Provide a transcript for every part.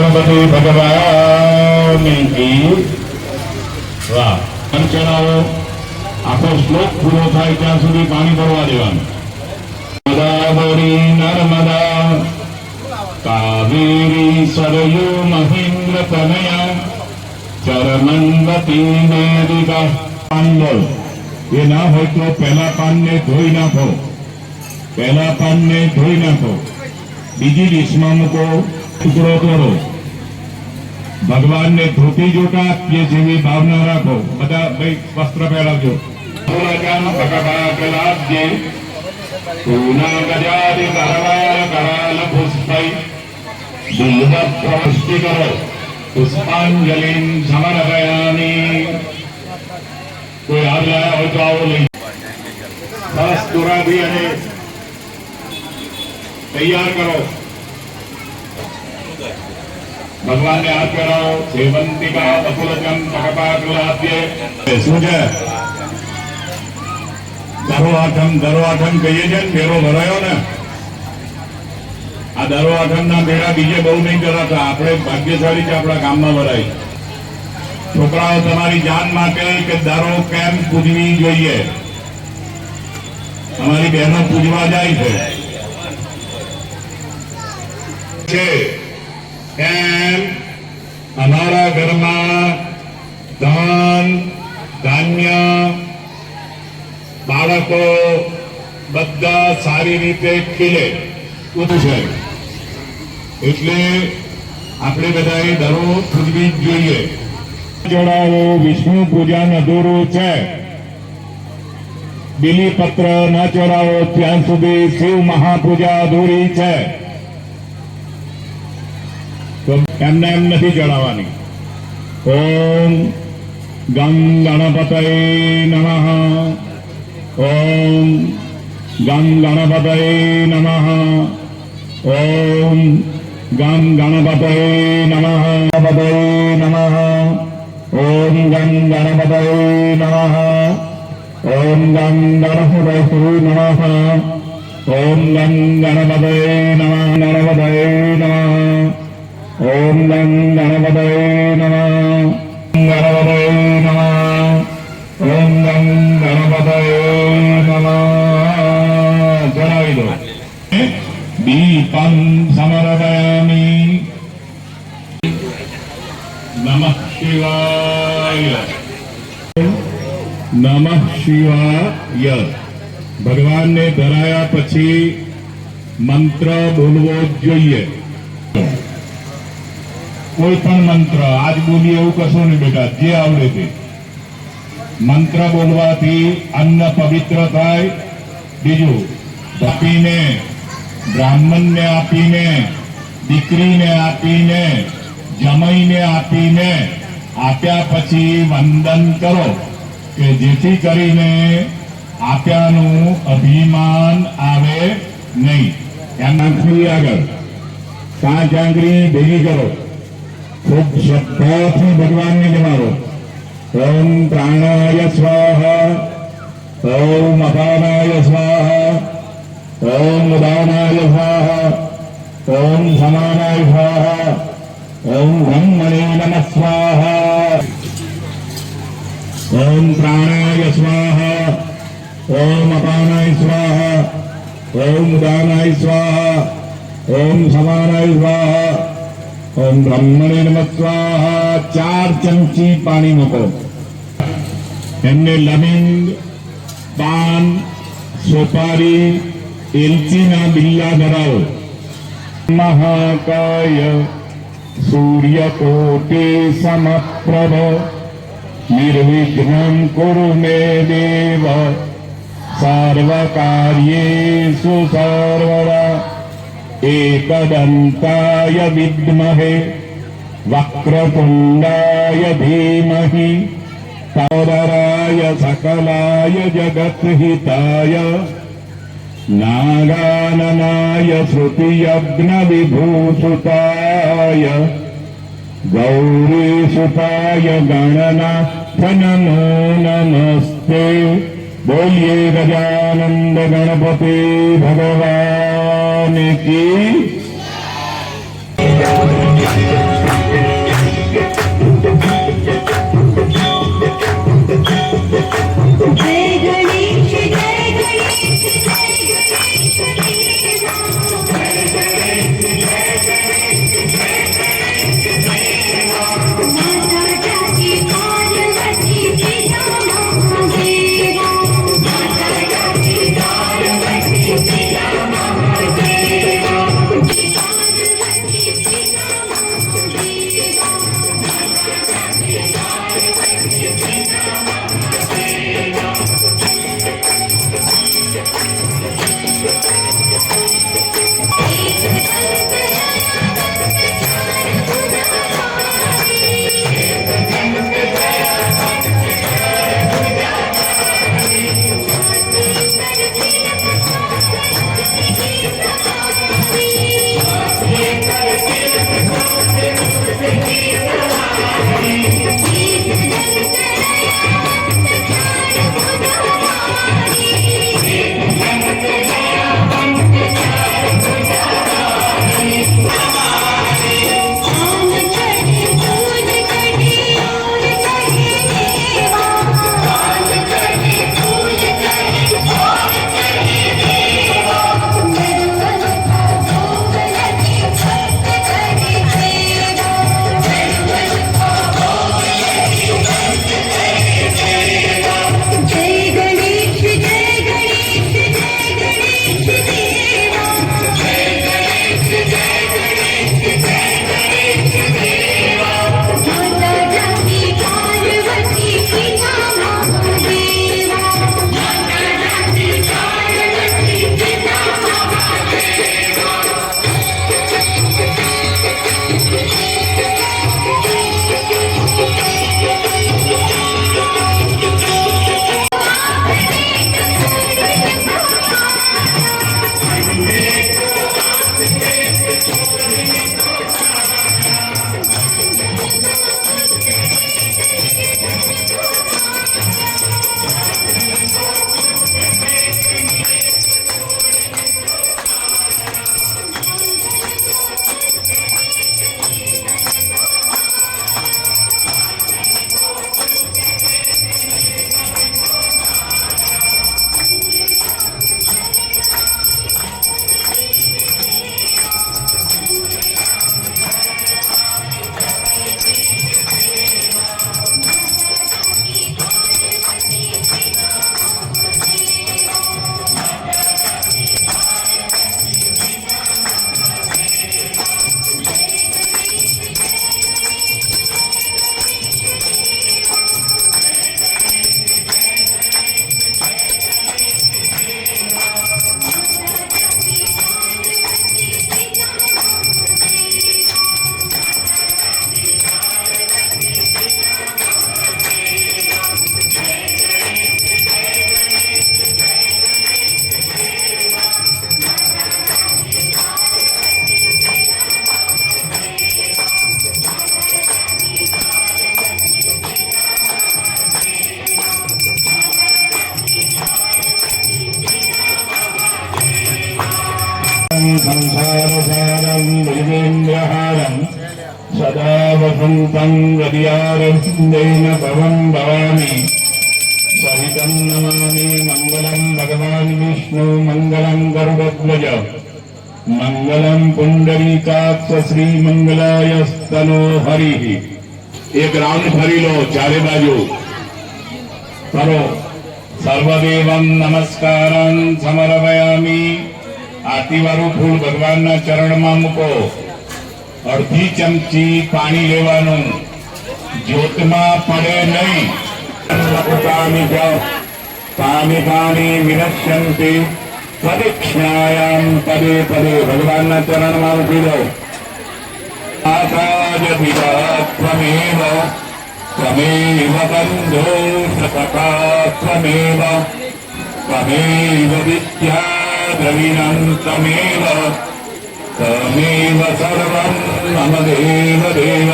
गणपति भगवान की वाह। चढ़ाओ आखो श्लोक पूरो थाय त्यां सुधी पाणी भरवा देवानुं। गोदावरी नर्मदा कावेरी सरयू महेंद्र तनया चरमंवती वेदिका। पान ये ना हो तो पहला पान ने धोई नाखो, पहला पान ने धोई नाखो, बीजी डिशमां मूको, टुकड़ो तोड़ो, भगवान ने धोती जोटा ये जेवी भावना राखो। बधा भाई वस्त्र पहेरावजो। भगवाग्लाब्जे पूना गजादि करवाल कराल पुष्पै बिल्वपुष्टि करो पुष्पांजलिं समर्पयामि। कोई हाथ लाया हो तो आओ नहीं। बस दूरा भी अने तैयार करो। भगवान ने हाथ कराओ। सेवंतिका बकुलजम भगवाग्लाब्जे सूझे दरो आठम कहीए छे मेरो भरायो ने। आ दरो आठम ना मेरा बीजे बहु नहीं कराता। आपणे भाग्यशाળી છે આપણા ગામમાં ભરાય। છોકરાઓ તમારી જાન માટે કે દરો કેમ પૂજવી જોઈએ। અમારી બહેનો પૂજવા જાય છે કેમ અમારા ઘરમાં ધન ધાન્ય બાળકો બધા સારી રીતે ખીલે છે એટલે આપણે બધાએ દરો પૂજવી જ જોઈએ। જોડાવો વિષ્ણુ પૂજન અધૂરું છે। બીલીપત્ર ન ચડાવો ત્યાં સુધી શિવ મહાપૂજા અધૂરી છે। તો એમને એમ નથી ચડાવવાની। ઓમ ગં ગણપતये નમઃ, ઓમ ગં ગણપતये નમઃ, ઓમ ગં ગણપતये નમઃ, ગણપતये નમઃ, ओम गं गणपतये नमः, ओम गं गणपतये नमः, ओम गं गणपतये नमः, गणपतये नमः, ओम गं गणपतये नमः, गणपतये नमः, ओम गं गणपतये नमः। जणावी दो। दीपं समर्पयामि। नमः शिवाय, नमः शिवाय। भगवान ने धराया पछी मंत्र बोलवो जोईए। कोई पण मंत्र आज बोलिए एवं कशुं नहीं बेटा, जे आवडे ते मंत्र बोलवाथी अन्न पवित्र थाय। बीजू आपीने ब्राह्मण ने आपीने दीकरी ने आपीने जमाई ने आपीने आप्या पछी वंदन करो के जेथी करीने आप्यानुं अभिमान आवे नहीं। एम आंखनी आगळ 5 आंगળી भेगी करो। खूब श्रद्धाथी भगवान ने जमाड़ो। ओम प्राणाय स्वाहा, ओम अपानाय स्वाहा, ओम उदानाय स्वाहा, ओम समानाय स्वाहा, ओम ब्रह्मणे नमः स्वाहा, ओम प्राणाय स्वाहा, ओम अपानाय स्वाहा, ओम उदानाय स्वाहा, ओम समानाय स्वाहा, ओम ब्रह्मणे नमः स्वाहा। 4 चमची पानी मूको। एमने लविंग पान सोपारी एलचीना बिल्ला धराओ। महाकाय सूर्यकोटि समप्रभ निर्विघ्नं कुरु मे देव सर्वकार्येषु सर्वदा। एकदन्ताय विद्महे वक्रतुण्डाय धीमहि तदराय सकलाय जगत्हिताय नागाननाय श्रुतियज्ञविभूषिताय गौरीसुताय गणनाथ नमो नमस्ते। बोलिए गजानंद गणपति भगवान की। संसारसारं विजेन्द्रहारं सदा वसन्तं हृदयारविन्देन भवं भवामि सहितं नमामि मंगलं भगवान् विष्णु मंगलं गरुडध्वज मंगलं पुंडरीकाक्ष श्रीमंगलाय स्तनो हरिः। एक राउंड फरी लो चारे बाजू करो। सर्वदेवं नमस्कारं समर्पयामि। आरतीवाळું ફૂલ ભગવાનના ચરણમાં મૂકો। અડધી ચમચી પાણી લેવાનું, જ્યોતમાં પડે નહીં। કામિકાની વિનશ્યંતિ પ્રદક્ષિણાયામ પદે પદે ભગવાનના ચરણમાં મૂકી દો। આકાજપિતા ત્વમેવ ત્વમેવ બંધો સખા ત્વમેવ ત્વમેવ વિદ્યા द्रविणं तमेव तमेव सर्वं मम देव देव।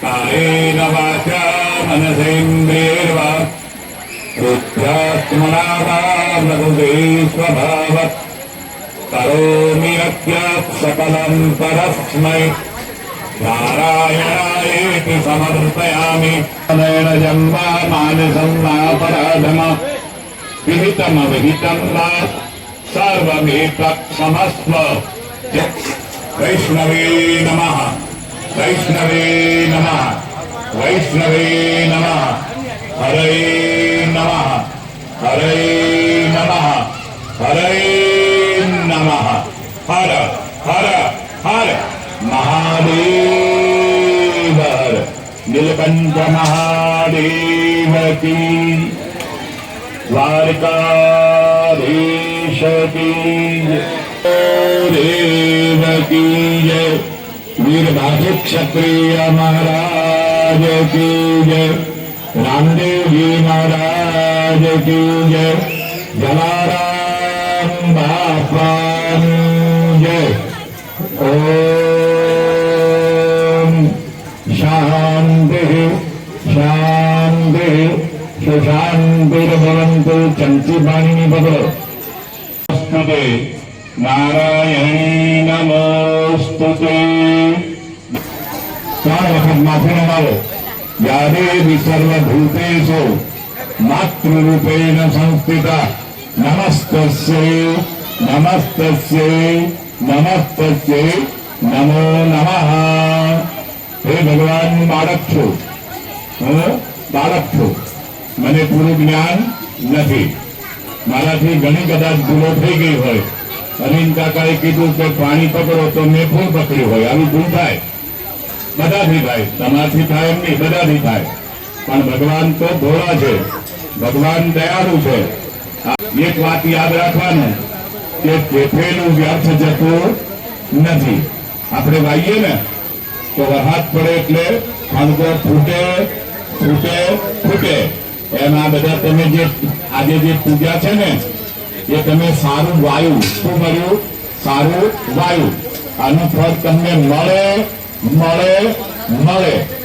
कायेन वाचा मनसेन्द्रियैर्वा बुद्ध्यात्मना वा प्रकृते स्वभावत् करोमि यद्यत् सकलं परस्मै नारायणायेति समर्पयामि। अनेन वा मानसं वा पराधम विहितमविहितं वा सर्वमेतत् समस्व વૈષ્ણવે નમઃ વૈષ્ણવે નમઃ વૈષ્ણવે નમઃ હરે નમઃ હરે નમઃ હરે નમઃ હર હર હર મહાદેવ હર નીલકંઠ મહાદેવ કી દ્વારકાધીશ કી દેવ કી જય વીરબાહુ ક્ષત્રિય મહારાજ કી જય રામદેવજી મહારાજ કી જય જલારામ બાપાની જય ઓમ શાંતિ શાંતિ સુશાંતિર્ભવन्तु ચંચી બાણીની બદલો સ્તુતે નારાયણી નમોસ્તુતે 3 વખત માથું નમાવો યાદેવી સર્વભૂતેષુ માતૃરૂપેણ સંસ્થિતા નમસ્તસ્યૈ નમસ્તસ્યૈ નમસ્તસ્યૈ નમો નમઃ હે ભગવાન બાળક છું હું બાળક છું મને પૂરું જ્ઞાન નથી મારાથી ઘણી કદાચ ભૂલો થઈ ગઈ હોય અનિલ કાકાએ કીધું કે પાણી પકડો તો મેં ફૂલ પકડ્યું હોય આવી ભૂલ થાય બધાથી થાય તમારથી થાય એમ નહીં બધાથી થાય પણ ભગવાન તો ભોળા છે ભગવાન દયાળુ છે એક વાત યાદ રાખવાનું કે ફેફેલું વ્યર્થ જતું નથી આપણે વાઈએ ને તો વરસાદ પડે એટલે ખણકો ફૂટે ફૂટે ફૂટે એમ આ બધા તમે જે આજે જે પૂજા છે ને એ તમે સારું વાયુ શું કર્યું સારું વાયુ આનું ફળ તમને મળે મળે મળે